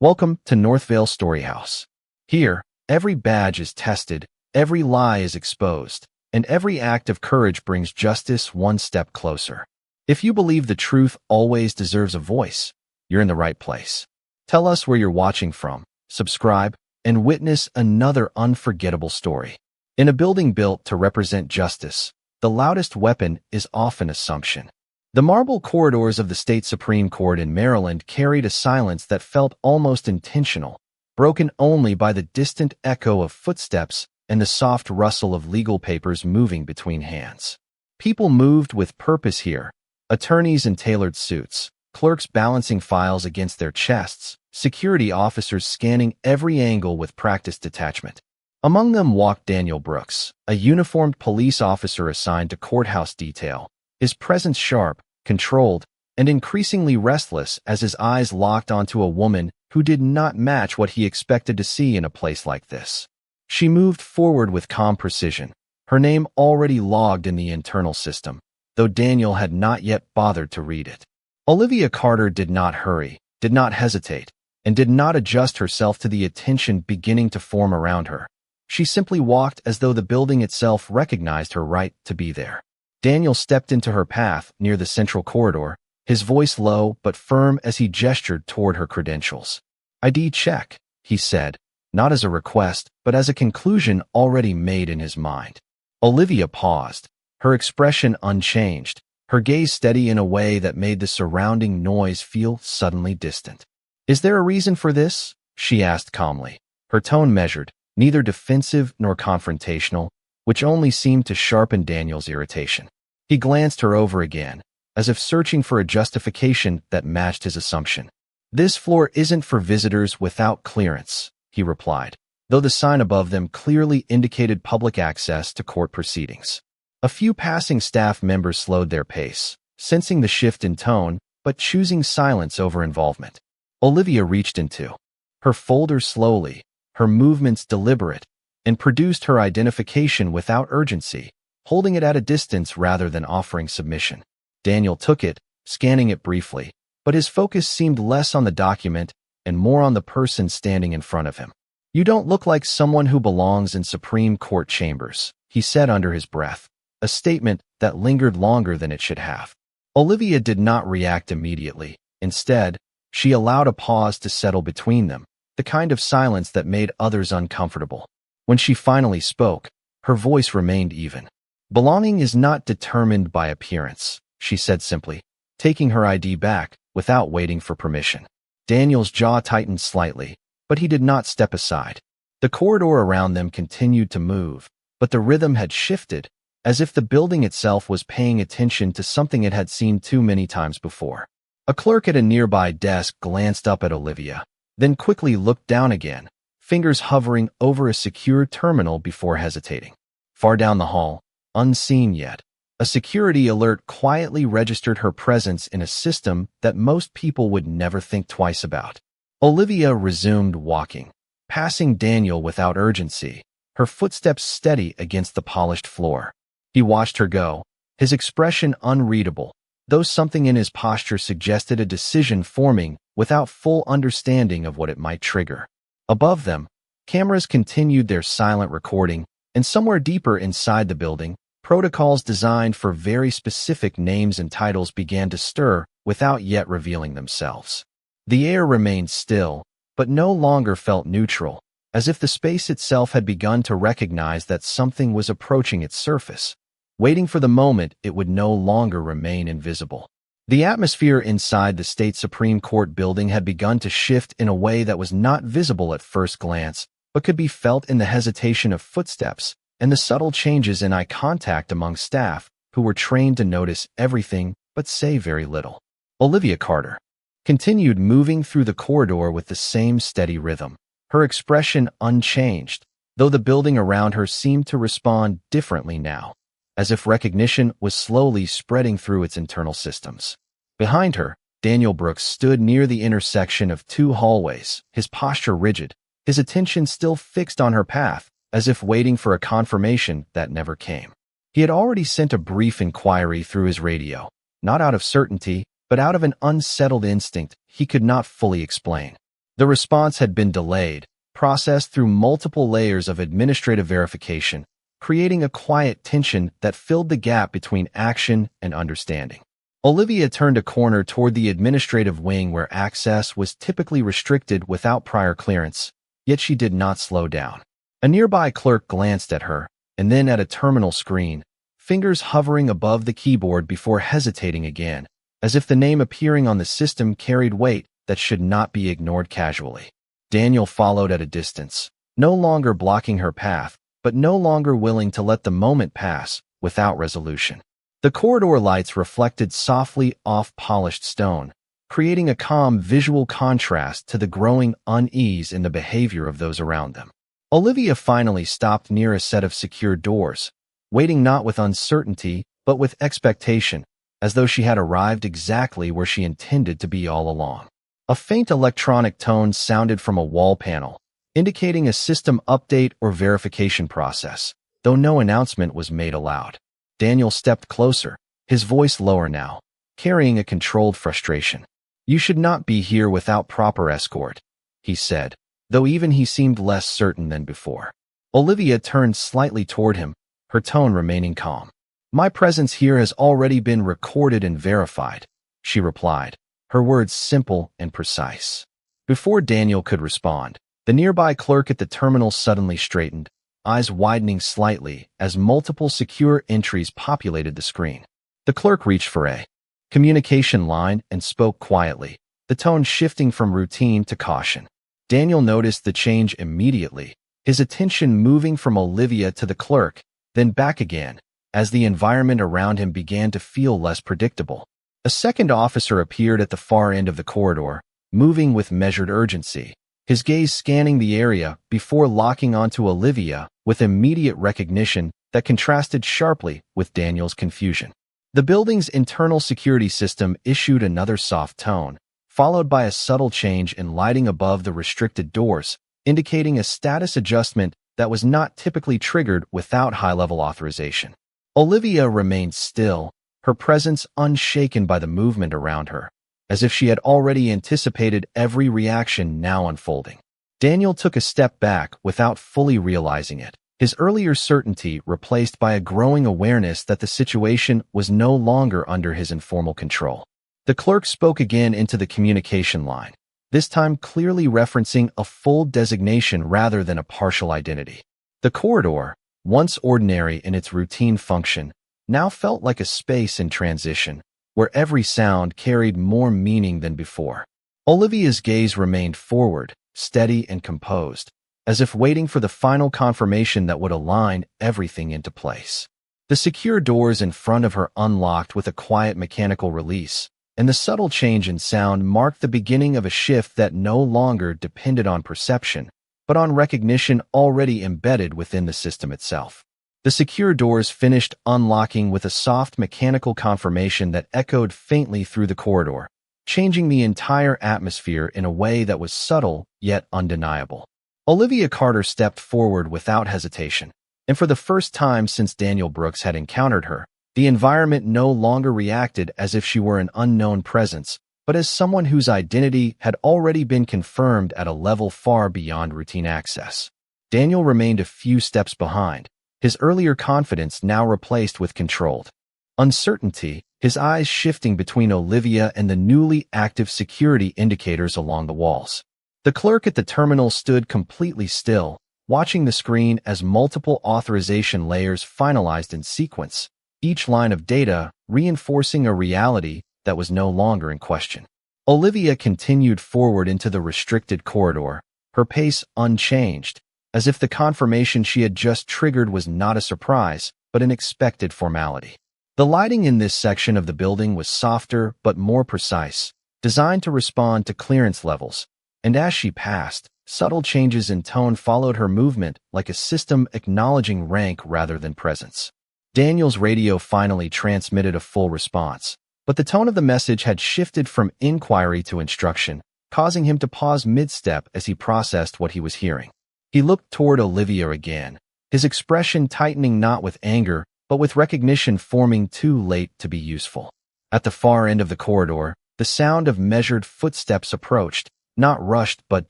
Welcome to Northvale Storyhouse. Here, every badge is tested, every lie is exposed, and every act of courage brings justice one step closer. If you believe the truth always deserves a voice, you're in the right place. Tell us where you're watching from, subscribe, and witness another unforgettable story. In a building built to represent justice, the loudest weapon is often assumption. The marble corridors of the state Supreme Court in Maryland carried a silence that felt almost intentional, broken only by the distant echo of footsteps and the soft rustle of legal papers moving between hands. People moved with purpose here, attorneys in tailored suits, clerks balancing files against their chests, security officers scanning every angle with practiced detachment. Among them walked Daniel Brooks, a uniformed police officer assigned to courthouse detail, his presence sharp, controlled, and increasingly restless as his eyes locked onto a woman who did not match what he expected to see in a place like this. She moved forward with calm precision, her name already logged in the internal system, though Daniel had not yet bothered to read it. Olivia Carter did not hurry, did not hesitate, and did not adjust herself to the attention beginning to form around her. She simply walked as though the building itself recognized her right to be there. Daniel stepped into her path near the central corridor, his voice low but firm as he gestured toward her credentials. "ID check," he said, not as a request, but as a conclusion already made in his mind. Olivia paused, her expression unchanged, her gaze steady in a way that made the surrounding noise feel suddenly distant. "Is there a reason for this?" she asked calmly, her tone measured, neither defensive nor confrontational, which only seemed to sharpen Daniel's irritation. He glanced her over again, as if searching for a justification that matched his assumption. "This floor isn't for visitors without clearance," he replied, though the sign above them clearly indicated public access to court proceedings. A few passing staff members slowed their pace, sensing the shift in tone, but choosing silence over involvement. Olivia reached into her folder slowly, her movements deliberate, and produced her identification without urgency, holding it at a distance rather than offering submission. Daniel took it, scanning it briefly, but his focus seemed less on the document and more on the person standing in front of him. "You don't look like someone who belongs in Supreme Court chambers," he said under his breath, a statement that lingered longer than it should have. Olivia did not react immediately. Instead, she allowed a pause to settle between them, the kind of silence that made others uncomfortable. When she finally spoke, her voice remained even. "Belonging is not determined by appearance," she said simply, taking her ID back without waiting for permission. Daniel's jaw tightened slightly, but he did not step aside. The corridor around them continued to move, but the rhythm had shifted, as if the building itself was paying attention to something it had seen too many times before. A clerk at a nearby desk glanced up at Olivia, then quickly looked down again, fingers hovering over a secure terminal before hesitating. Far down the hall, unseen yet, a security alert quietly registered her presence in a system that most people would never think twice about. Olivia resumed walking, passing Daniel without urgency, her footsteps steady against the polished floor. He watched her go, his expression unreadable, though something in his posture suggested a decision forming without full understanding of what it might trigger. Above them, cameras continued their silent recording, and somewhere deeper inside the building, protocols designed for very specific names and titles began to stir without yet revealing themselves. The air remained still, but no longer felt neutral, as if the space itself had begun to recognize that something was approaching its surface, waiting for the moment it would no longer remain invisible. The atmosphere inside the state Supreme Court building had begun to shift in a way that was not visible at first glance, but could be felt in the hesitation of footsteps and the subtle changes in eye contact among staff who were trained to notice everything but say very little. Olivia Carter continued moving through the corridor with the same steady rhythm, her expression unchanged, though the building around her seemed to respond differently now, as if recognition was slowly spreading through its internal systems. Behind her, Daniel Brooks stood near the intersection of two hallways, his posture rigid, his attention still fixed on her path, as if waiting for a confirmation that never came. He had already sent a brief inquiry through his radio, not out of certainty, but out of an unsettled instinct he could not fully explain. The response had been delayed, processed through multiple layers of administrative verification, creating a quiet tension that filled the gap between action and understanding. Olivia turned a corner toward the administrative wing where access was typically restricted without prior clearance, yet she did not slow down. A nearby clerk glanced at her, and then at a terminal screen, fingers hovering above the keyboard before hesitating again, as if the name appearing on the system carried weight that should not be ignored casually. Daniel followed at a distance, no longer blocking her path, but no longer willing to let the moment pass without resolution. The corridor lights reflected softly off polished stone, creating a calm visual contrast to the growing unease in the behavior of those around them. Olivia finally stopped near a set of secure doors, waiting not with uncertainty, but with expectation, as though she had arrived exactly where she intended to be all along. A faint electronic tone sounded from a wall panel, indicating a system update or verification process, though no announcement was made aloud. Daniel stepped closer, his voice lower now, carrying a controlled frustration. "You should not be here without proper escort," he said, though even he seemed less certain than before. Olivia turned slightly toward him, her tone remaining calm. "My presence here has already been recorded and verified," she replied, her words simple and precise. Before Daniel could respond, the nearby clerk at the terminal suddenly straightened, eyes widening slightly as multiple secure entries populated the screen. The clerk reached for a communication line and spoke quietly, the tone shifting from routine to caution. Daniel noticed the change immediately, his attention moving from Olivia to the clerk, then back again, as the environment around him began to feel less predictable. A second officer appeared at the far end of the corridor, moving with measured urgency, his gaze scanning the area before locking onto Olivia with immediate recognition that contrasted sharply with Daniel's confusion. The building's internal security system issued another soft tone, followed by a subtle change in lighting above the restricted doors, indicating a status adjustment that was not typically triggered without high-level authorization. Olivia remained still, her presence unshaken by the movement around her, as if she had already anticipated every reaction now unfolding. Daniel took a step back without fully realizing it, his earlier certainty replaced by a growing awareness that the situation was no longer under his informal control. The clerk spoke again into the communication line, this time clearly referencing a full designation rather than a partial identity. The corridor, once ordinary in its routine function, now felt like a space in transition, where every sound carried more meaning than before. Olivia's gaze remained forward, steady and composed, as if waiting for the final confirmation that would align everything into place. The secure doors in front of her unlocked with a quiet mechanical release, and the subtle change in sound marked the beginning of a shift that no longer depended on perception, but on recognition already embedded within the system itself. The secure doors finished unlocking with a soft mechanical confirmation that echoed faintly through the corridor, changing the entire atmosphere in a way that was subtle yet undeniable. Olivia Carter stepped forward without hesitation, and for the first time since Daniel Brooks had encountered her, the environment no longer reacted as if she were an unknown presence, but as someone whose identity had already been confirmed at a level far beyond routine access. Daniel remained a few steps behind, his earlier confidence now replaced with controlled uncertainty, his eyes shifting between Olivia and the newly active security indicators along the walls. The clerk at the terminal stood completely still, watching the screen as multiple authorization layers finalized in sequence, each line of data reinforcing a reality that was no longer in question. Olivia continued forward into the restricted corridor, her pace unchanged, as if the confirmation she had just triggered was not a surprise, but an expected formality. The lighting in this section of the building was softer but more precise, designed to respond to clearance levels, and as she passed, subtle changes in tone followed her movement like a system acknowledging rank rather than presence. Daniel's radio finally transmitted a full response, but the tone of the message had shifted from inquiry to instruction, causing him to pause mid-step as he processed what he was hearing. He looked toward Olivia again, his expression tightening not with anger, but with recognition forming too late to be useful. At the far end of the corridor, the sound of measured footsteps approached, not rushed but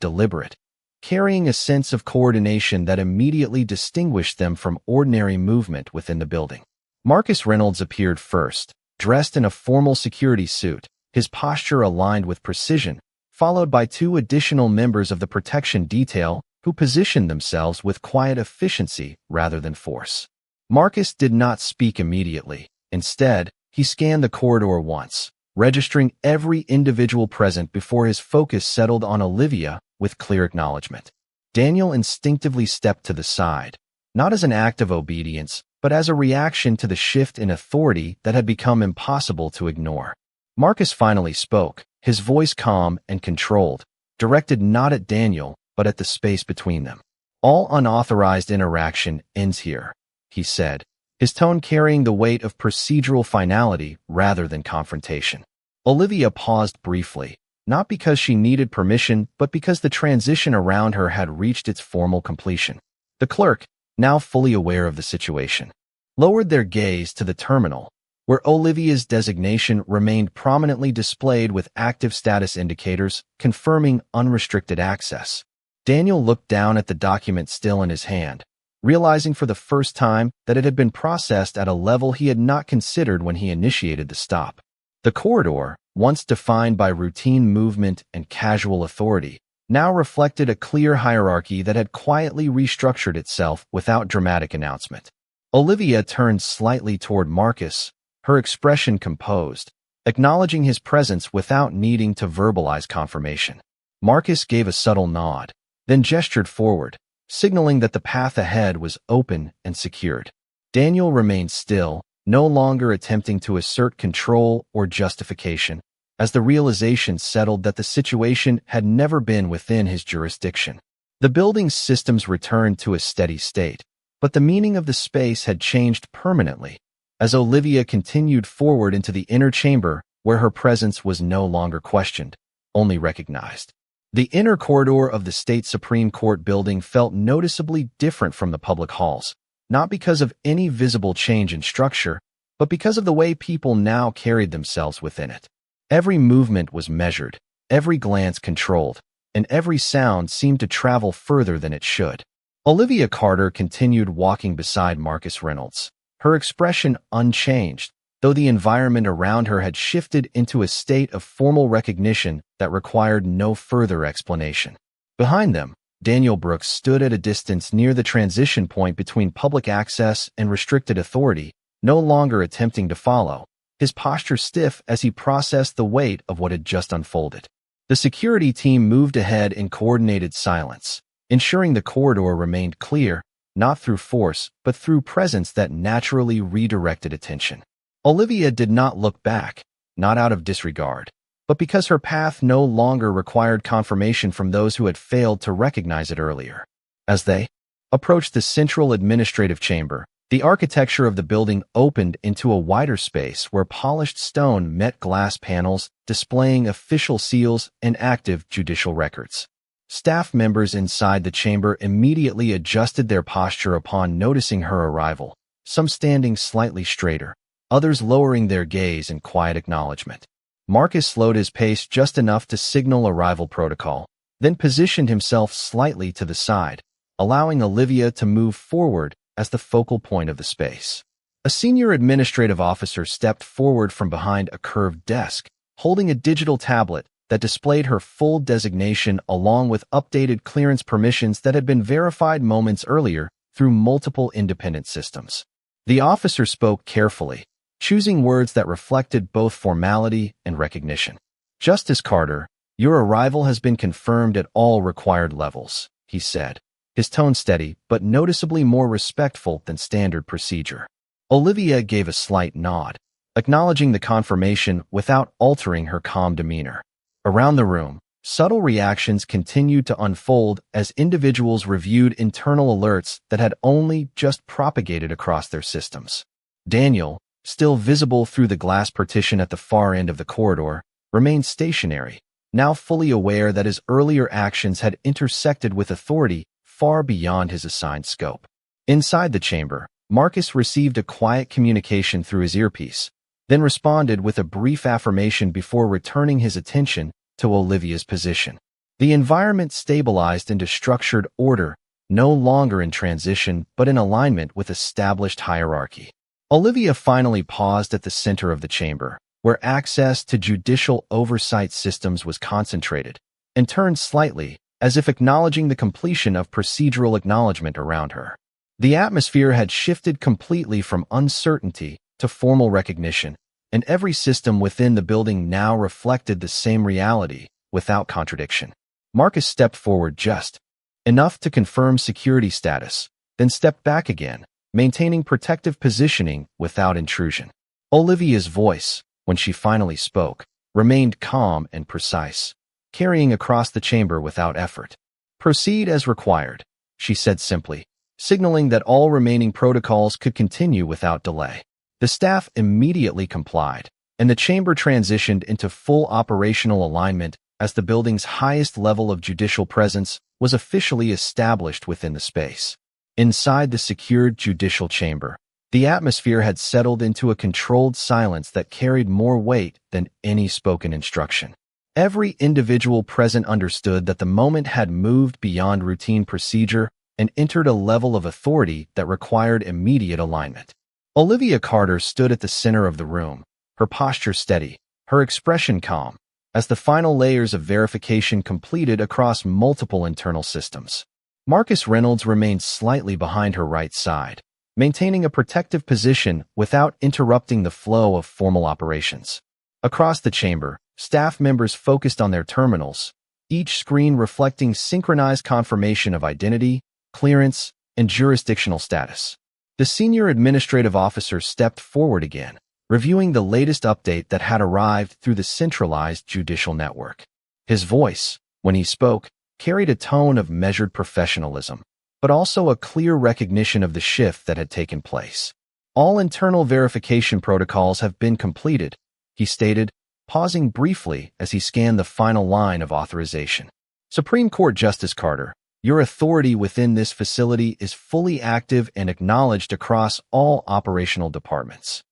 deliberate, carrying a sense of coordination that immediately distinguished them from ordinary movement within the building. Marcus Reynolds appeared first, dressed in a formal security suit, his posture aligned with precision, followed by two additional members of the protection detail who positioned themselves with quiet efficiency rather than force. Marcus did not speak immediately. Instead, he scanned the corridor once, registering every individual present before his focus settled on Olivia with clear acknowledgement. Daniel instinctively stepped to the side, not as an act of obedience, but as a reaction to the shift in authority that had become impossible to ignore. Marcus finally spoke, his voice calm and controlled, directed not at Daniel, but at the space between them. "All unauthorized interaction ends here," he said, his tone carrying the weight of procedural finality rather than confrontation. Olivia paused briefly, not because she needed permission, but because the transition around her had reached its formal completion. The clerk, now fully aware of the situation, lowered their gaze to the terminal, where Olivia's designation remained prominently displayed with active status indicators confirming unrestricted access. Daniel looked down at the document still in his hand, realizing for the first time that it had been processed at a level he had not considered when he initiated the stop. The corridor, once defined by routine movement and casual authority, now reflected a clear hierarchy that had quietly restructured itself without dramatic announcement. Olivia turned slightly toward Marcus, her expression composed, acknowledging his presence without needing to verbalize confirmation. Marcus gave a subtle nod, then gestured forward, signaling that the path ahead was open and secured. Daniel remained still, no longer attempting to assert control or justification, as the realization settled that the situation had never been within his jurisdiction. The building's systems returned to a steady state, but the meaning of the space had changed permanently, as Olivia continued forward into the inner chamber where her presence was no longer questioned, only recognized. The inner corridor of the State Supreme Court building felt noticeably different from the public halls, not because of any visible change in structure, but because of the way people now carried themselves within it. Every movement was measured, every glance controlled, and every sound seemed to travel further than it should. Olivia Carter continued walking beside Marcus Reynolds, her expression unchanged, though the environment around her had shifted into a state of formal recognition that required no further explanation. Behind them, Daniel Brooks stood at a distance near the transition point between public access and restricted authority, no longer attempting to follow, his posture stiff as he processed the weight of what had just unfolded. The security team moved ahead in coordinated silence, ensuring the corridor remained clear, not through force, but through presence that naturally redirected attention. Olivia did not look back, not out of disregard, but because her path no longer required confirmation from those who had failed to recognize it earlier. As they approached the central administrative chamber, the architecture of the building opened into a wider space where polished stone met glass panels displaying official seals and active judicial records. Staff members inside the chamber immediately adjusted their posture upon noticing her arrival, some standing slightly straighter, others lowering their gaze in quiet acknowledgement. Marcus slowed his pace just enough to signal arrival protocol, then positioned himself slightly to the side, allowing Olivia to move forward as the focal point of the space. A senior administrative officer stepped forward from behind a curved desk, holding a digital tablet that displayed her full designation along with updated clearance permissions that had been verified moments earlier through multiple independent systems. The officer spoke carefully, choosing words that reflected both formality and recognition. "Justice Carter, your arrival has been confirmed at all required levels," he said, his tone steady but noticeably more respectful than standard procedure. Olivia gave a slight nod, acknowledging the confirmation without altering her calm demeanor. Around the room, subtle reactions continued to unfold as individuals reviewed internal alerts that had only just propagated across their systems. Daniel, still visible through the glass partition at the far end of the corridor, remained stationary, now fully aware that his earlier actions had intersected with authority far beyond his assigned scope. Inside the chamber, Marcus received a quiet communication through his earpiece, then responded with a brief affirmation before returning his attention to Olivia's position. The environment stabilized into structured order, no longer in transition but in alignment with established hierarchy. Olivia finally paused at the center of the chamber, where access to judicial oversight systems was concentrated, and turned slightly, as if acknowledging the completion of procedural acknowledgement around her. The atmosphere had shifted completely from uncertainty to formal recognition, and every system within the building now reflected the same reality, without contradiction. Marcus stepped forward just enough to confirm security status, then stepped back again, maintaining protective positioning without intrusion. Olivia's voice, when she finally spoke, remained calm and precise, carrying across the chamber without effort. "Proceed as required," she said simply, signaling that all remaining protocols could continue without delay. The staff immediately complied, and the chamber transitioned into full operational alignment as the building's highest level of judicial presence was officially established within the space. Inside the secured judicial chamber, the atmosphere had settled into a controlled silence that carried more weight than any spoken instruction. Every individual present understood that the moment had moved beyond routine procedure and entered a level of authority that required immediate alignment. Olivia Carter stood at the center of the room, her posture steady, her expression calm, as the final layers of verification completed across multiple internal systems. Marcus Reynolds remained slightly behind her right side, maintaining a protective position without interrupting the flow of formal operations. Across the chamber, staff members focused on their terminals, each screen reflecting synchronized confirmation of identity, clearance, and jurisdictional status. The senior administrative officer stepped forward again, reviewing the latest update that had arrived through the centralized judicial network. His voice, when he spoke, carried a tone of measured professionalism, but also a clear recognition of the shift that had taken place. "All internal verification protocols have been completed," he stated, pausing briefly as he scanned the final line of authorization. "Supreme Court Justice Carter, your authority within this facility is fully active and acknowledged across all operational departments."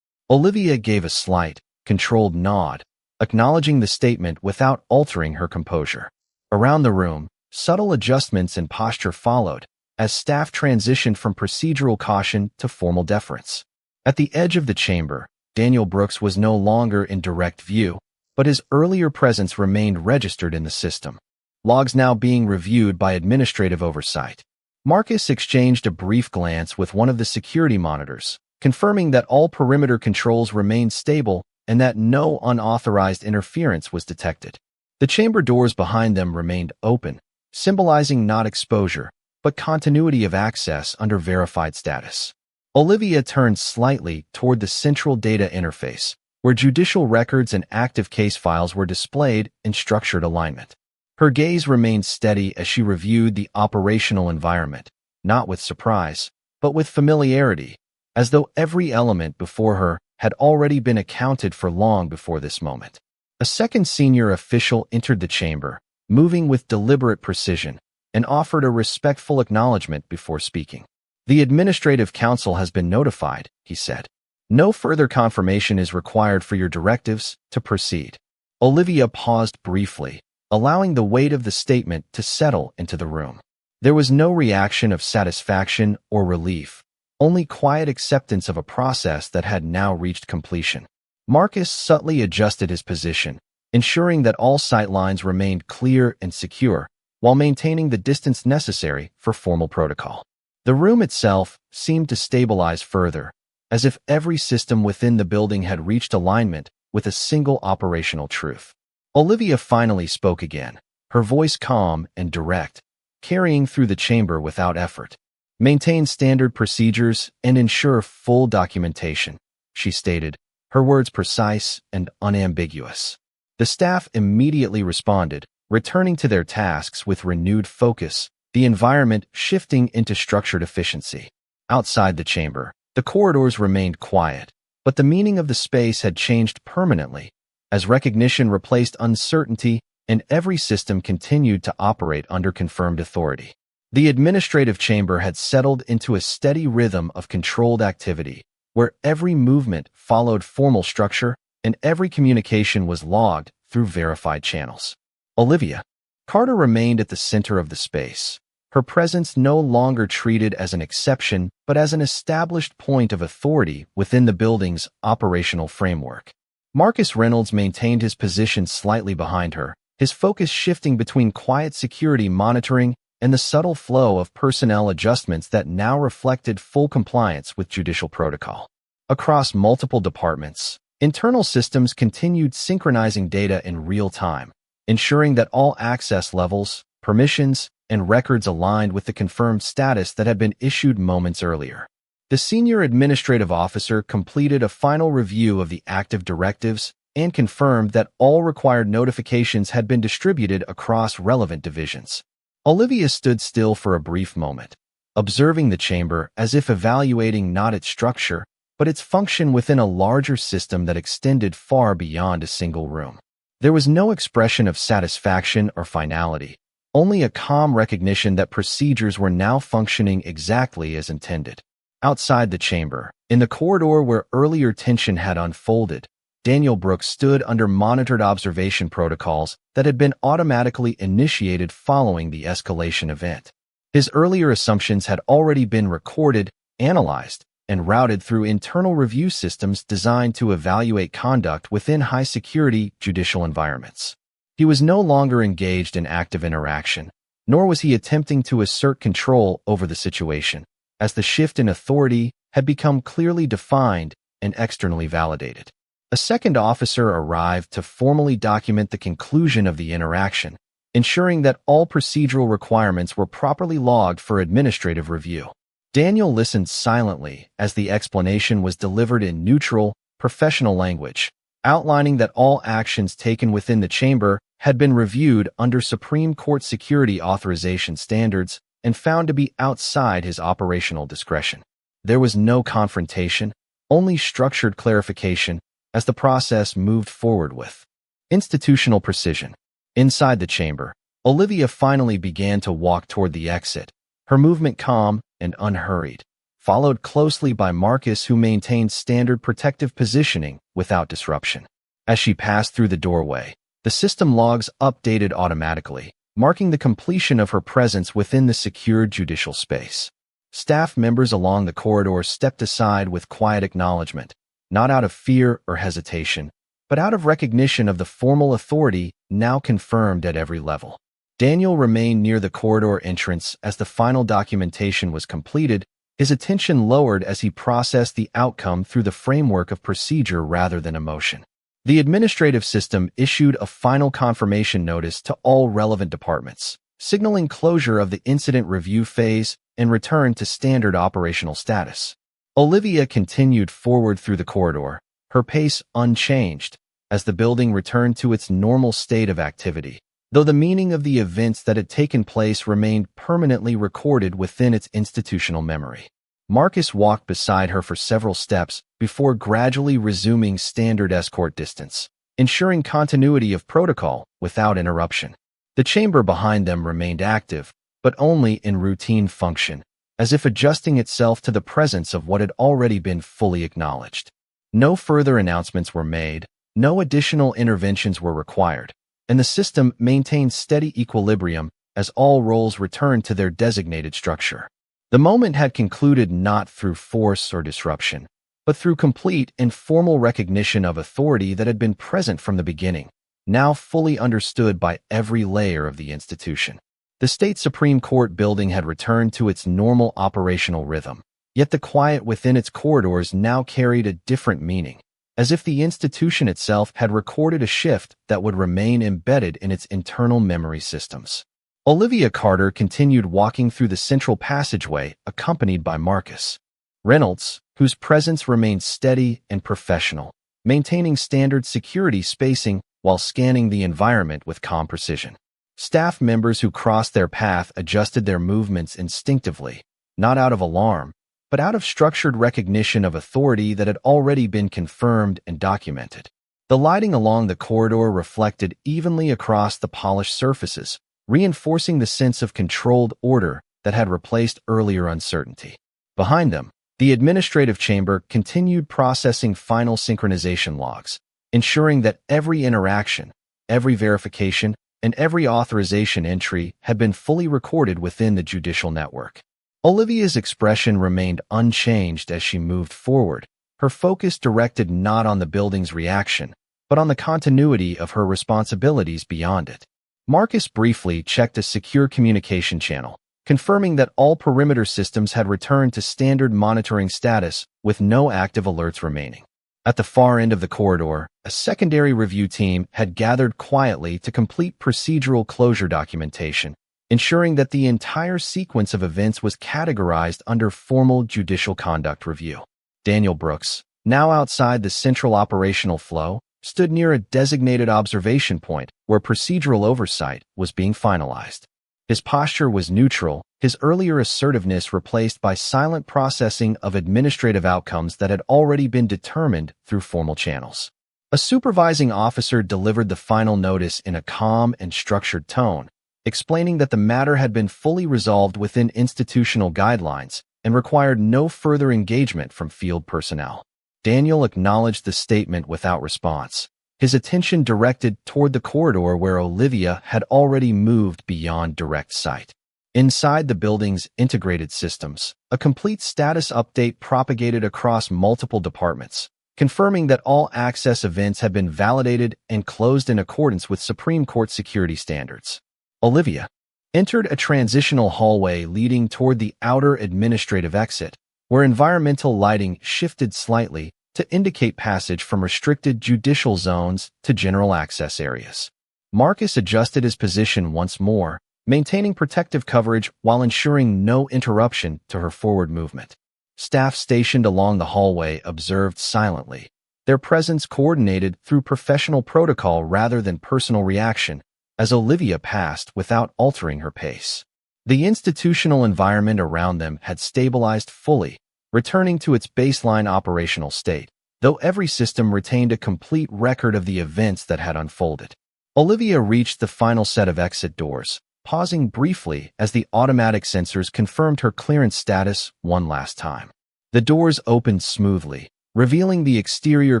Olivia gave a slight, controlled nod, acknowledging the statement without altering her composure. Around the room, subtle adjustments in posture followed, as staff transitioned from procedural caution to formal deference. At the edge of the chamber, Daniel Brooks was no longer in direct view, but his earlier presence remained registered in the system, logs now being reviewed by administrative oversight. Marcus exchanged a brief glance with one of the security monitors, confirming that all perimeter controls remained stable and that no unauthorized interference was detected. The chamber doors behind them remained open, symbolizing not exposure, but continuity of access under verified status. Olivia turned slightly toward the central data interface, where judicial records and active case files were displayed in structured alignment. Her gaze remained steady as she reviewed the operational environment, not with surprise, but with familiarity, as though every element before her had already been accounted for long before this moment. A second senior official entered the chamber, moving with deliberate precision, and offered a respectful acknowledgement before speaking. "The Administrative Council has been notified," he said. "No further confirmation is required for your directives to proceed." Olivia paused briefly, allowing the weight of the statement to settle into the room. There was no reaction of satisfaction or relief, only quiet acceptance of a process that had now reached completion. Marcus subtly adjusted his position, ensuring that all sightlines remained clear and secure, while maintaining the distance necessary for formal protocol. The room itself seemed to stabilize further, as if every system within the building had reached alignment with a single operational truth. Olivia finally spoke again, her voice calm and direct, carrying through the chamber without effort. "Maintain standard procedures and ensure full documentation," she stated, her words precise and unambiguous. The staff immediately responded, returning to their tasks with renewed focus, the environment shifting into structured efficiency. Outside the chamber, the corridors remained quiet, but the meaning of the space had changed permanently, as recognition replaced uncertainty and every system continued to operate under confirmed authority. The administrative chamber had settled into a steady rhythm of controlled activity, where every movement followed formal structure and every communication was logged through verified channels. "Olivia," Carter remained at the center of the space, her presence no longer treated as an exception but as an established point of authority within the building's operational framework. Marcus Reynolds maintained his position slightly behind her, his focus shifting between quiet security monitoring and the subtle flow of personnel adjustments that now reflected full compliance with judicial protocol. Across multiple departments, internal systems continued synchronizing data in real time, ensuring that all access levels, permissions, and records aligned with the confirmed status that had been issued moments earlier. The senior administrative officer completed a final review of the active directives and confirmed that all required notifications had been distributed across relevant divisions. Olivia stood still for a brief moment, observing the chamber as if evaluating not its structure, but its function within a larger system that extended far beyond a single room. There was no expression of satisfaction or finality, only a calm recognition that procedures were now functioning exactly as intended. Outside the chamber, in the corridor where earlier tension had unfolded, Daniel Brooks stood under monitored observation protocols that had been automatically initiated following the escalation event. His earlier assumptions had already been recorded, analyzed, and routed through internal review systems designed to evaluate conduct within high-security judicial environments. He was no longer engaged in active interaction, nor was he attempting to assert control over the situation, as the shift in authority had become clearly defined and externally validated. A second officer arrived to formally document the conclusion of the interaction, ensuring that all procedural requirements were properly logged for administrative review. Daniel listened silently as the explanation was delivered in neutral, professional language, outlining that all actions taken within the chamber had been reviewed under Supreme Court security authorization standards and found to be outside his operational discretion. There was no confrontation, only structured clarification as the process moved forward with institutional precision. Inside the chamber, Olivia finally began to walk toward the exit, her movement calm and unhurried, followed closely by Marcus, who maintained standard protective positioning without disruption. As she passed through the doorway, the system logs updated automatically, marking the completion of her presence within the secured judicial space. Staff members along the corridor stepped aside with quiet acknowledgement, not out of fear or hesitation, but out of recognition of the formal authority now confirmed at every level. Daniel remained near the corridor entrance as the final documentation was completed, his attention lowered as he processed the outcome through the framework of procedure rather than emotion. The administrative system issued a final confirmation notice to all relevant departments, signaling closure of the incident review phase and return to standard operational status. Olivia continued forward through the corridor, her pace unchanged, as the building returned to its normal state of activity, though the meaning of the events that had taken place remained permanently recorded within its institutional memory. Marcus walked beside her for several steps before gradually resuming standard escort distance, ensuring continuity of protocol without interruption. The chamber behind them remained active, but only in routine function, as if adjusting itself to the presence of what had already been fully acknowledged. No further announcements were made, no additional interventions were required, and the system maintained steady equilibrium as all roles returned to their designated structure. The moment had concluded not through force or disruption, but through complete and formal recognition of authority that had been present from the beginning, now fully understood by every layer of the institution. The state Supreme Court building had returned to its normal operational rhythm, yet the quiet within its corridors now carried a different meaning, as if the institution itself had recorded a shift that would remain embedded in its internal memory systems. Olivia Carter continued walking through the central passageway, accompanied by Marcus Reynolds, whose presence remained steady and professional, maintaining standard security spacing while scanning the environment with calm precision. Staff members who crossed their path adjusted their movements instinctively, not out of alarm, but out of structured recognition of authority that had already been confirmed and documented. The lighting along the corridor reflected evenly across the polished surfaces, reinforcing the sense of controlled order that had replaced earlier uncertainty. Behind them, the administrative chamber continued processing final synchronization logs, ensuring that every interaction, every verification, and every authorization entry had been fully recorded within the judicial network. Olivia's expression remained unchanged as she moved forward, her focus directed not on the building's reaction, but on the continuity of her responsibilities beyond it. Marcus briefly checked a secure communication channel, confirming that all perimeter systems had returned to standard monitoring status with no active alerts remaining. At the far end of the corridor, a secondary review team had gathered quietly to complete procedural closure documentation, ensuring that the entire sequence of events was categorized under formal judicial conduct review. Daniel Brooks, now outside the central operational flow, stood near a designated observation point where procedural oversight was being finalized. His posture was neutral, his earlier assertiveness replaced by silent processing of administrative outcomes that had already been determined through formal channels. A supervising officer delivered the final notice in a calm and structured tone, explaining that the matter had been fully resolved within institutional guidelines and required no further engagement from field personnel. Daniel acknowledged the statement without response, his attention directed toward the corridor where Olivia had already moved beyond direct sight. Inside the building's integrated systems, a complete status update propagated across multiple departments, confirming that all access events had been validated and closed in accordance with Supreme Court security standards. Olivia entered a transitional hallway leading toward the outer administrative exit, where environmental lighting shifted slightly to indicate passage from restricted judicial zones to general access areas. Marcus adjusted his position once more, maintaining protective coverage while ensuring no interruption to her forward movement. Staff stationed along the hallway observed silently, their presence coordinated through professional protocol rather than personal reaction, as Olivia passed without altering her pace. The institutional environment around them had stabilized fully, returning to its baseline operational state, though every system retained a complete record of the events that had unfolded. Olivia reached the final set of exit doors, pausing briefly as the automatic sensors confirmed her clearance status one last time. The doors opened smoothly, revealing the exterior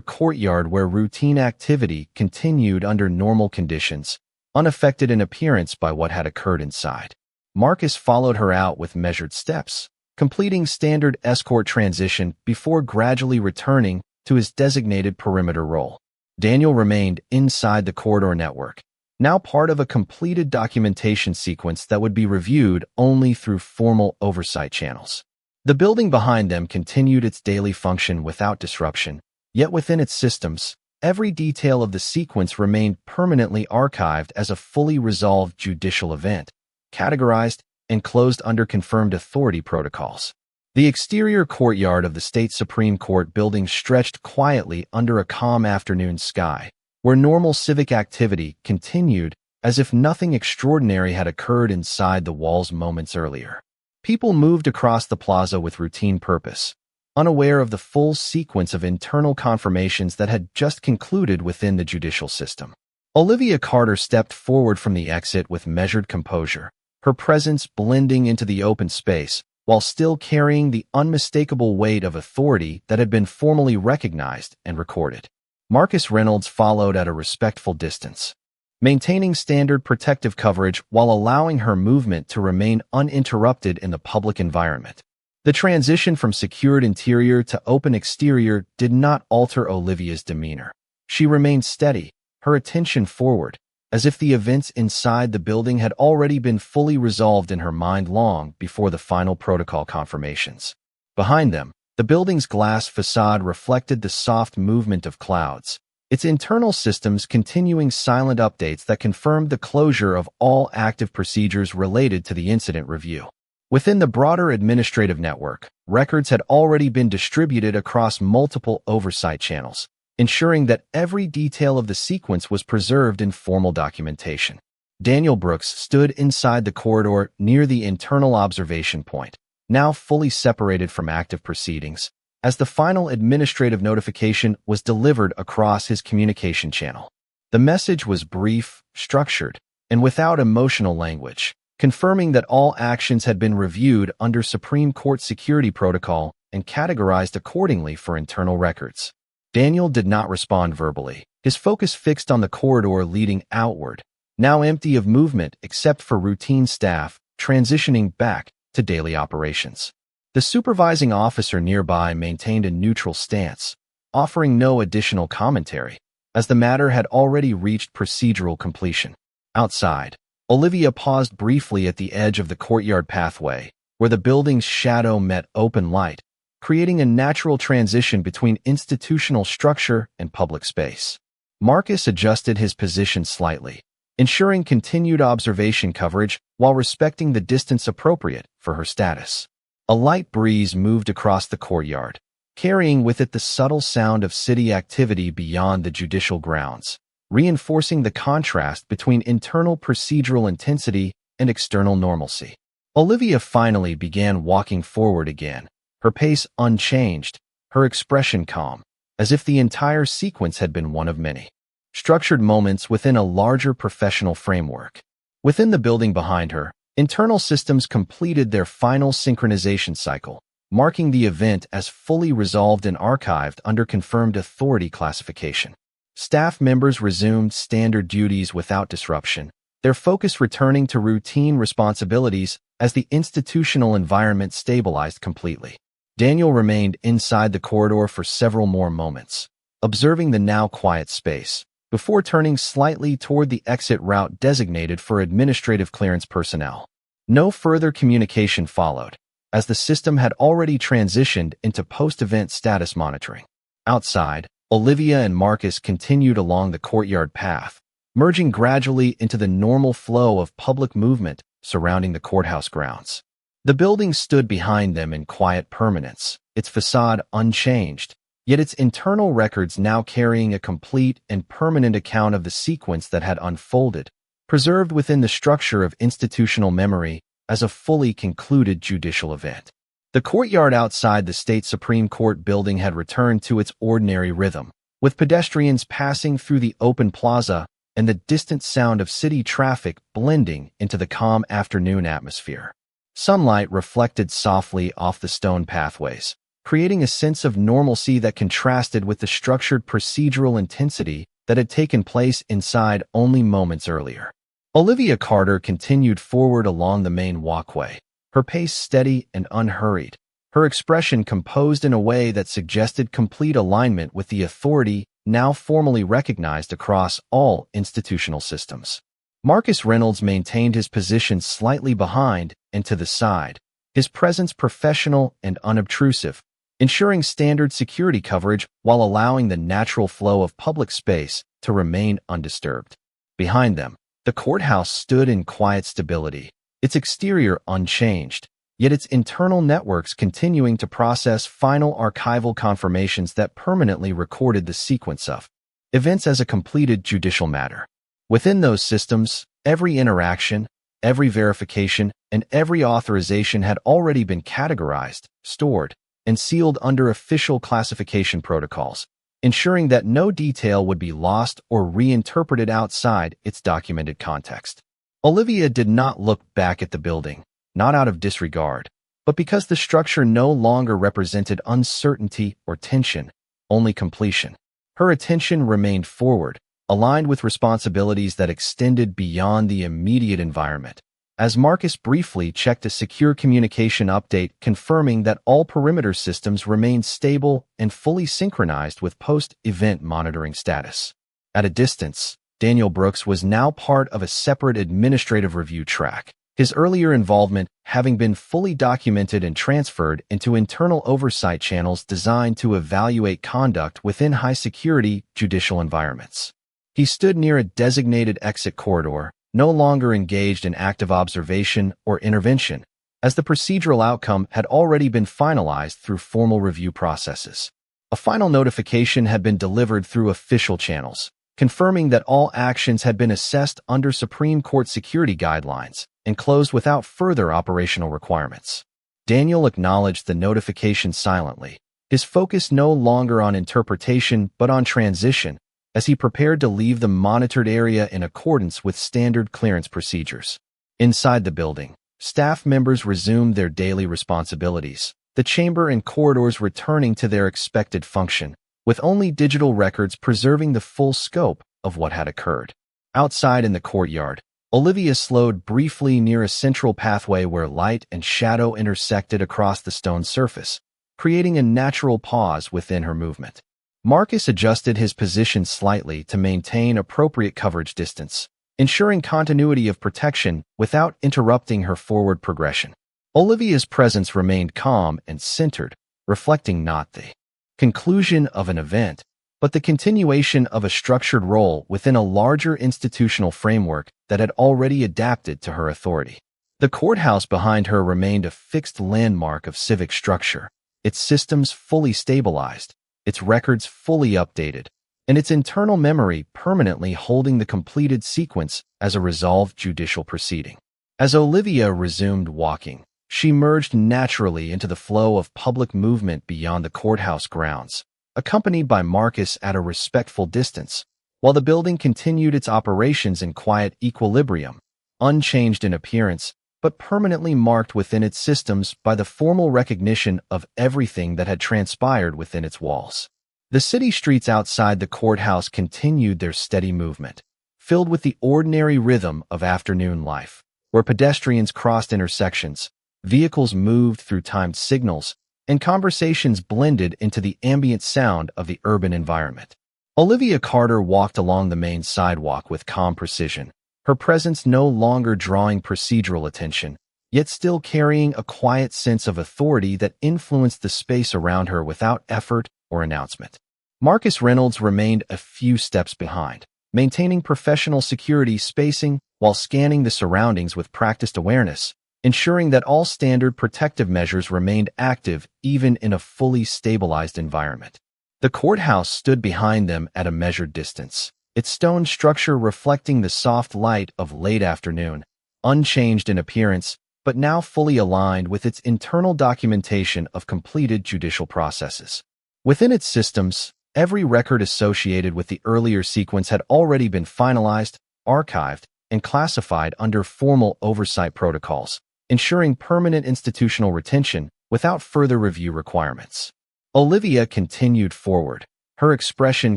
courtyard where routine activity continued under normal conditions, unaffected in appearance by what had occurred inside. Marcus followed her out with measured steps, completing standard escort transition before gradually returning to his designated perimeter role. Daniel remained inside the corridor network, now part of a completed documentation sequence that would be reviewed only through formal oversight channels. The building behind them continued its daily function without disruption, yet within its systems, every detail of the sequence remained permanently archived as a fully resolved judicial event, categorized and closed under confirmed authority protocols. The exterior courtyard of the state Supreme Court building stretched quietly under a calm afternoon sky, where normal civic activity continued as if nothing extraordinary had occurred inside the walls moments earlier. People moved across the plaza with routine purpose, unaware of the full sequence of internal confirmations that had just concluded within the judicial system. Olivia Carter stepped forward from the exit with measured composure, her presence blending into the open space, while still carrying the unmistakable weight of authority that had been formally recognized and recorded. Marcus Reynolds followed at a respectful distance, maintaining standard protective coverage while allowing her movement to remain uninterrupted in the public environment. The transition from secured interior to open exterior did not alter Olivia's demeanor. She remained steady, her attention forward, as if the events inside the building had already been fully resolved in her mind long before the final protocol confirmations. Behind them, the building's glass facade reflected the soft movement of clouds, its internal systems continuing silent updates that confirmed the closure of all active procedures related to the incident review. Within the broader administrative network, records had already been distributed across multiple oversight channels, ensuring that every detail of the sequence was preserved in formal documentation. Daniel Brooks stood inside the corridor near the internal observation point, now fully separated from active proceedings, as the final administrative notification was delivered across his communication channel. The message was brief, structured, and without emotional language, confirming that all actions had been reviewed under Supreme Court security protocol and categorized accordingly for internal records. Daniel did not respond verbally, his focus fixed on the corridor leading outward, now empty of movement except for routine staff transitioning back to daily operations. The supervising officer nearby maintained a neutral stance, offering no additional commentary, as the matter had already reached procedural completion. Outside, Olivia paused briefly at the edge of the courtyard pathway, where the building's shadow met open light, creating a natural transition between institutional structure and public space. Marcus adjusted his position slightly, ensuring continued observation coverage while respecting the distance appropriate for her status. A light breeze moved across the courtyard, carrying with it the subtle sound of city activity beyond the judicial grounds, reinforcing the contrast between internal procedural intensity and external normalcy. Olivia finally began walking forward again, her pace unchanged, her expression calm, as if the entire sequence had been one of many structured moments within a larger professional framework. Within the building behind her, internal systems completed their final synchronization cycle, marking the event as fully resolved and archived under confirmed authority classification. Staff members resumed standard duties without disruption, their focus returning to routine responsibilities as the institutional environment stabilized completely. Daniel remained inside the corridor for several more moments, observing the now quiet space, before turning slightly toward the exit route designated for administrative clearance personnel. No further communication followed, as the system had already transitioned into post-event status monitoring. Outside, Olivia and Marcus continued along the courtyard path, merging gradually into the normal flow of public movement surrounding the courthouse grounds. The building stood behind them in quiet permanence, its facade unchanged, yet its internal records now carrying a complete and permanent account of the sequence that had unfolded, preserved within the structure of institutional memory as a fully concluded judicial event. The courtyard outside the state Supreme Court building had returned to its ordinary rhythm, with pedestrians passing through the open plaza and the distant sound of city traffic blending into the calm afternoon atmosphere. Sunlight reflected softly off the stone pathways, creating a sense of normalcy that contrasted with the structured procedural intensity that had taken place inside only moments earlier. Olivia Carter continued forward along the main walkway, her pace steady and unhurried, her expression composed in a way that suggested complete alignment with the authority now formally recognized across all institutional systems. Marcus Reynolds maintained his position slightly behind and to the side, his presence professional and unobtrusive, ensuring standard security coverage while allowing the natural flow of public space to remain undisturbed. Behind them, the courthouse stood in quiet stability, its exterior unchanged, yet its internal networks continuing to process final archival confirmations that permanently recorded the sequence of events as a completed judicial matter. Within those systems, every interaction, every verification, and every authorization had already been categorized, stored, and sealed under official classification protocols, ensuring that no detail would be lost or reinterpreted outside its documented context. Olivia did not look back at the building, not out of disregard, but because the structure no longer represented uncertainty or tension, only completion. Her attention remained forward, aligned with responsibilities that extended beyond the immediate environment, as Marcus briefly checked a secure communication update confirming that all perimeter systems remained stable and fully synchronized with post-event monitoring status. At a distance, Daniel Brooks was now part of a separate administrative review track, his earlier involvement having been fully documented and transferred into internal oversight channels designed to evaluate conduct within high-security judicial environments. He stood near a designated exit corridor, no longer engaged in active observation or intervention, as the procedural outcome had already been finalized through formal review processes. A final notification had been delivered through official channels, confirming that all actions had been assessed under Supreme Court security guidelines and closed without further operational requirements. Daniel acknowledged the notification silently, his focus no longer on interpretation but on transition, as he prepared to leave the monitored area in accordance with standard clearance procedures. Inside the building, staff members resumed their daily responsibilities, the chamber and corridors returning to their expected function, with only digital records preserving the full scope of what had occurred. Outside in the courtyard, Olivia slowed briefly near a central pathway where light and shadow intersected across the stone surface, creating a natural pause within her movement. Marcus adjusted his position slightly to maintain appropriate coverage distance, ensuring continuity of protection without interrupting her forward progression. Olivia's presence remained calm and centered, reflecting not the conclusion of an event, but the continuation of a structured role within a larger institutional framework that had already adapted to her authority. The courthouse behind her remained a fixed landmark of civic structure, its systems fully stabilized, its records fully updated, and its internal memory permanently holding the completed sequence as a resolved judicial proceeding. As Olivia resumed walking, she merged naturally into the flow of public movement beyond the courthouse grounds, accompanied by Marcus at a respectful distance, while the building continued its operations in quiet equilibrium, unchanged in appearance, but permanently marked within its systems by the formal recognition of everything that had transpired within its walls. The city streets outside the courthouse continued their steady movement, filled with the ordinary rhythm of afternoon life, where pedestrians crossed intersections, vehicles moved through timed signals, and conversations blended into the ambient sound of the urban environment. Olivia Carter walked along the main sidewalk with calm precision, her presence no longer drawing procedural attention, yet still carrying a quiet sense of authority that influenced the space around her without effort or announcement. Marcus Reynolds remained a few steps behind, maintaining professional security spacing while scanning the surroundings with practiced awareness, ensuring that all standard protective measures remained active even in a fully stabilized environment. The courthouse stood behind them at a measured distance, its stone structure reflecting the soft light of late afternoon, unchanged in appearance, but now fully aligned with its internal documentation of completed judicial processes. Within its systems, every record associated with the earlier sequence had already been finalized, archived, and classified under formal oversight protocols, ensuring permanent institutional retention without further review requirements. Olivia continued forward, her expression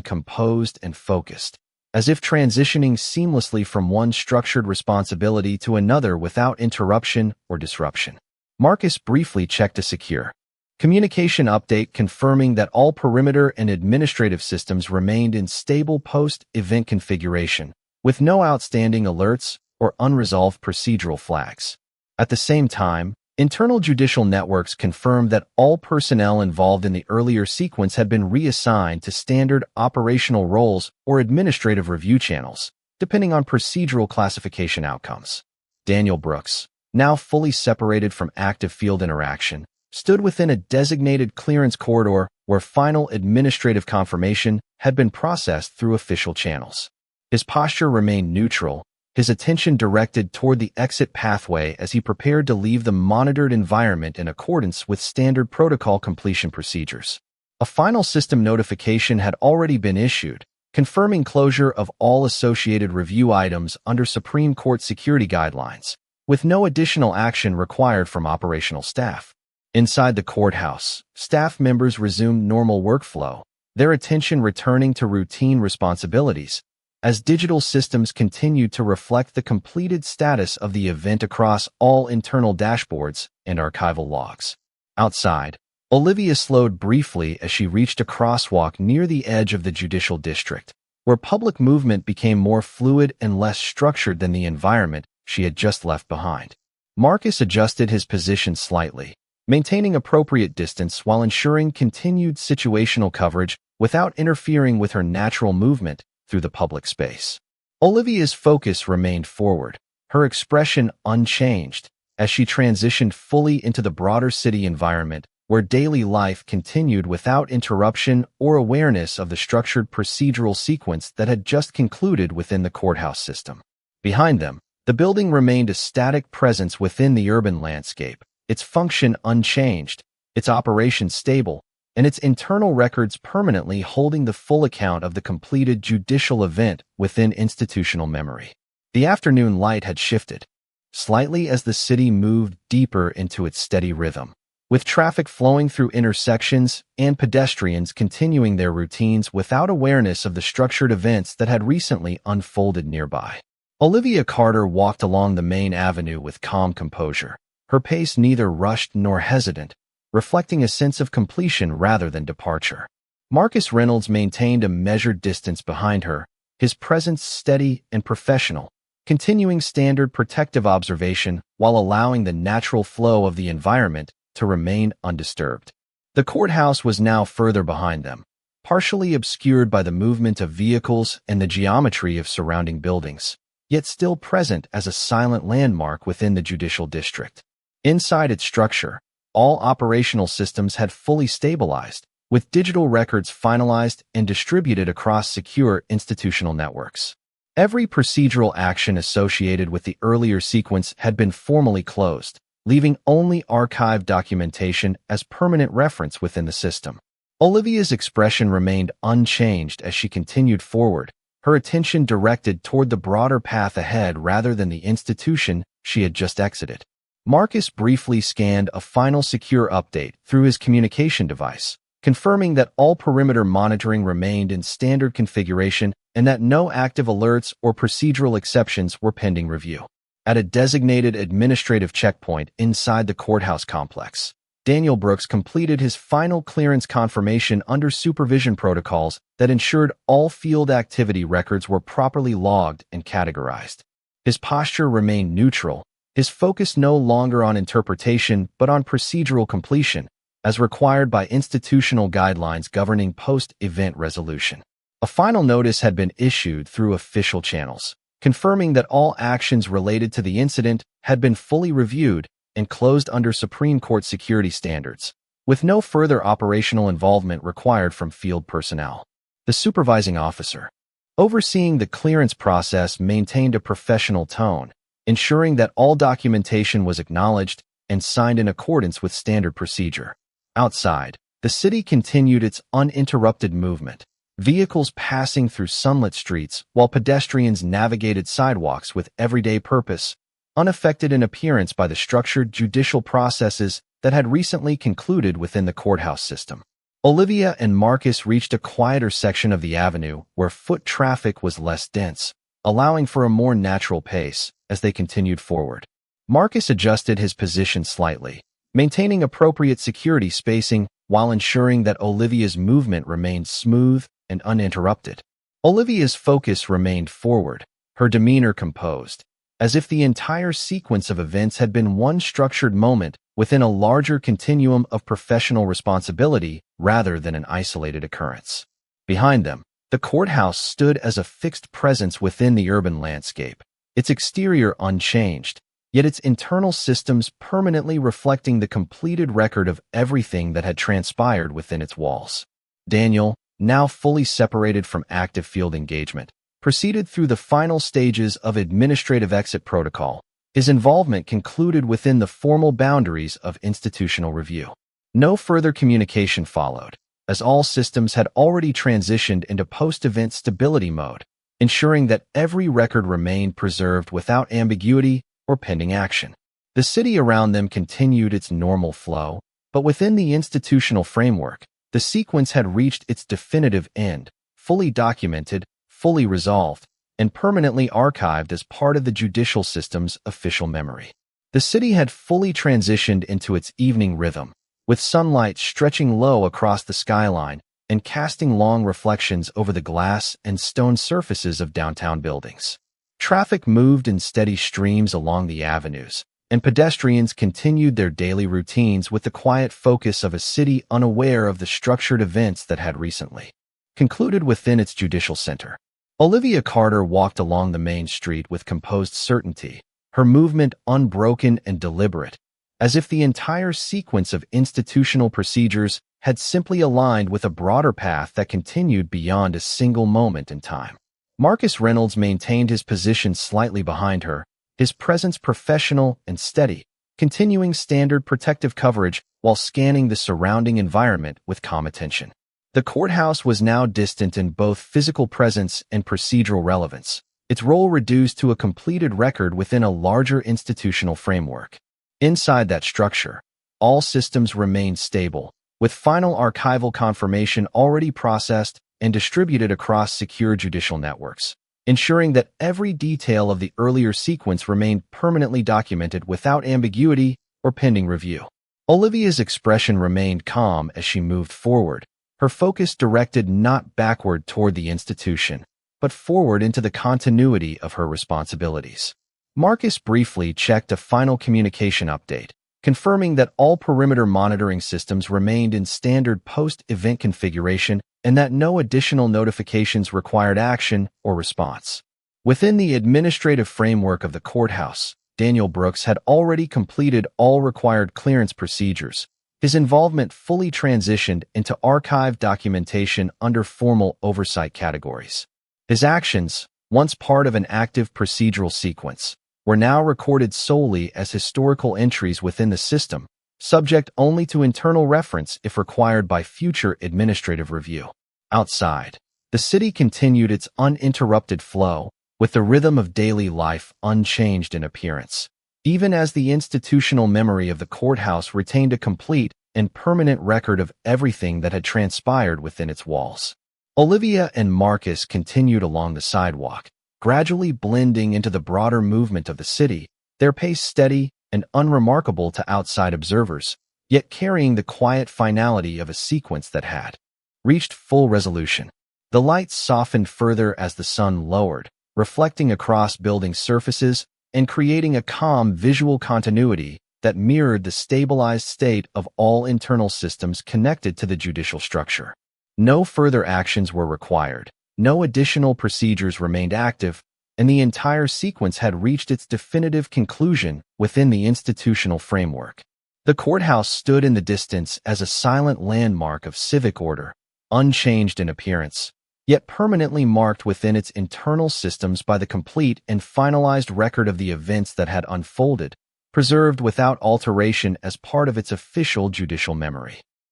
composed and focused, as if transitioning seamlessly from one structured responsibility to another without interruption or disruption. Marcus briefly checked a secure communication update confirming that all perimeter and administrative systems remained in stable post-event configuration, with no outstanding alerts or unresolved procedural flags. At the same time, internal judicial networks confirmed that all personnel involved in the earlier sequence had been reassigned to standard operational roles or administrative review channels, depending on procedural classification outcomes. Daniel Brooks, now fully separated from active field interaction, stood within a designated clearance corridor where final administrative confirmation had been processed through official channels. His posture remained neutral, his attention directed toward the exit pathway as he prepared to leave the monitored environment in accordance with standard protocol completion procedures. A final system notification had already been issued, confirming closure of all associated review items under Supreme Court security guidelines, with no additional action required from operational staff. Inside the courthouse, staff members resumed normal workflow, their attention returning to routine responsibilities, as digital systems continued to reflect the completed status of the event across all internal dashboards and archival logs. Outside, Olivia slowed briefly as she reached a crosswalk near the edge of the judicial district, where public movement became more fluid and less structured than the environment she had just left behind. Marcus adjusted his position slightly, maintaining appropriate distance while ensuring continued situational coverage without interfering with her natural movement through the public space. Olivia's focus remained forward, her expression unchanged, as she transitioned fully into the broader city environment where daily life continued without interruption or awareness of the structured procedural sequence that had just concluded within the courthouse system. Behind them, the building remained a static presence within the urban landscape, its function unchanged, its operation stable, and its internal records permanently holding the full account of the completed judicial event within institutional memory. The afternoon light had shifted, slightly as the city moved deeper into its steady rhythm, with traffic flowing through intersections and pedestrians continuing their routines without awareness of the structured events that had recently unfolded nearby. Olivia Carter walked along the main avenue with calm composure, her pace neither rushed nor hesitant, reflecting a sense of completion rather than departure. Marcus Reynolds maintained a measured distance behind her, his presence steady and professional, continuing standard protective observation while allowing the natural flow of the environment to remain undisturbed. The courthouse was now further behind them, partially obscured by the movement of vehicles and the geometry of surrounding buildings, yet still present as a silent landmark within the judicial district. Inside its structure, all operational systems had fully stabilized, with digital records finalized and distributed across secure institutional networks. Every procedural action associated with the earlier sequence had been formally closed, leaving only archived documentation as permanent reference within the system. Olivia's expression remained unchanged as she continued forward, her attention directed toward the broader path ahead rather than the institution she had just exited. Marcus briefly scanned a final secure update through his communication device, confirming that all perimeter monitoring remained in standard configuration and that no active alerts or procedural exceptions were pending review. At a designated administrative checkpoint inside the courthouse complex, Daniel Brooks completed his final clearance confirmation under supervision protocols that ensured all field activity records were properly logged and categorized. His posture remained neutral, his focus no longer on interpretation but on procedural completion, as required by institutional guidelines governing post-event resolution. A final notice had been issued through official channels, confirming that all actions related to the incident had been fully reviewed and closed under Supreme Court security standards, with no further operational involvement required from field personnel. The supervising officer, overseeing the clearance process, maintained a professional tone, ensuring that all documentation was acknowledged and signed in accordance with standard procedure. Outside, the city continued its uninterrupted movement, vehicles passing through sunlit streets while pedestrians navigated sidewalks with everyday purpose, unaffected in appearance by the structured judicial processes that had recently concluded within the courthouse system. Olivia and Marcus reached a quieter section of the avenue where foot traffic was less dense, allowing for a more natural pace as they continued forward. Marcus adjusted his position slightly, maintaining appropriate security spacing while ensuring that Olivia's movement remained smooth and uninterrupted. Olivia's focus remained forward, her demeanor composed, as if the entire sequence of events had been one structured moment within a larger continuum of professional responsibility rather than an isolated occurrence. Behind them, the courthouse stood as a fixed presence within the urban landscape, its exterior unchanged, yet its internal systems permanently reflecting the completed record of everything that had transpired within its walls. Daniel, now fully separated from active field engagement, proceeded through the final stages of administrative exit protocol. His involvement concluded within the formal boundaries of institutional review. No further communication followed, as all systems had already transitioned into post-event stability mode, ensuring that every record remained preserved without ambiguity or pending action. The city around them continued its normal flow, but within the institutional framework, the sequence had reached its definitive end, fully documented, fully resolved, and permanently archived as part of the judicial system's official memory. The city had fully transitioned into its evening rhythm, with sunlight stretching low across the skyline and casting long reflections over the glass and stone surfaces of downtown buildings. Traffic moved in steady streams along the avenues, and pedestrians continued their daily routines with the quiet focus of a city unaware of the structured events that had recently concluded within its judicial center. Olivia Carter walked along the main street with composed certainty, her movement unbroken and deliberate, as if the entire sequence of institutional procedures had simply aligned with a broader path that continued beyond a single moment in time. Marcus Reynolds maintained his position slightly behind her, his presence professional and steady, continuing standard protective coverage while scanning the surrounding environment with calm attention. The courthouse was now distant in both physical presence and procedural relevance, its role reduced to a completed record within a larger institutional framework. Inside that structure, all systems remained stable, with final archival confirmation already processed and distributed across secure judicial networks, ensuring that every detail of the earlier sequence remained permanently documented without ambiguity or pending review. Olivia's expression remained calm as she moved forward, her focus directed not backward toward the institution, but forward into the continuity of her responsibilities. Marcus briefly checked a final communication update, confirming that all perimeter monitoring systems remained in standard post-event configuration and that no additional notifications required action or response. Within the administrative framework of the courthouse, Daniel Brooks had already completed all required clearance procedures. His involvement fully transitioned into archived documentation under formal oversight categories. His actions, once part of an active procedural sequence, were now recorded solely as historical entries within the system, subject only to internal reference if required by future administrative review. Outside, the city continued its uninterrupted flow, with the rhythm of daily life unchanged in appearance, even as the institutional memory of the courthouse retained a complete and permanent record of everything that had transpired within its walls. Olivia and Marcus continued along the sidewalk, gradually blending into the broader movement of the city, their pace steady and unremarkable to outside observers, yet carrying the quiet finality of a sequence that had reached full resolution. The lights softened further as the sun lowered, reflecting across building surfaces and creating a calm visual continuity that mirrored the stabilized state of all internal systems connected to the judicial structure. No further actions were required, no additional procedures remained active, and the entire sequence had reached its definitive conclusion within the institutional framework. The courthouse stood in the distance as a silent landmark of civic order, unchanged in appearance, yet permanently marked within its internal systems by the complete and finalized record of the events that had unfolded, preserved without alteration as part of its official judicial memory.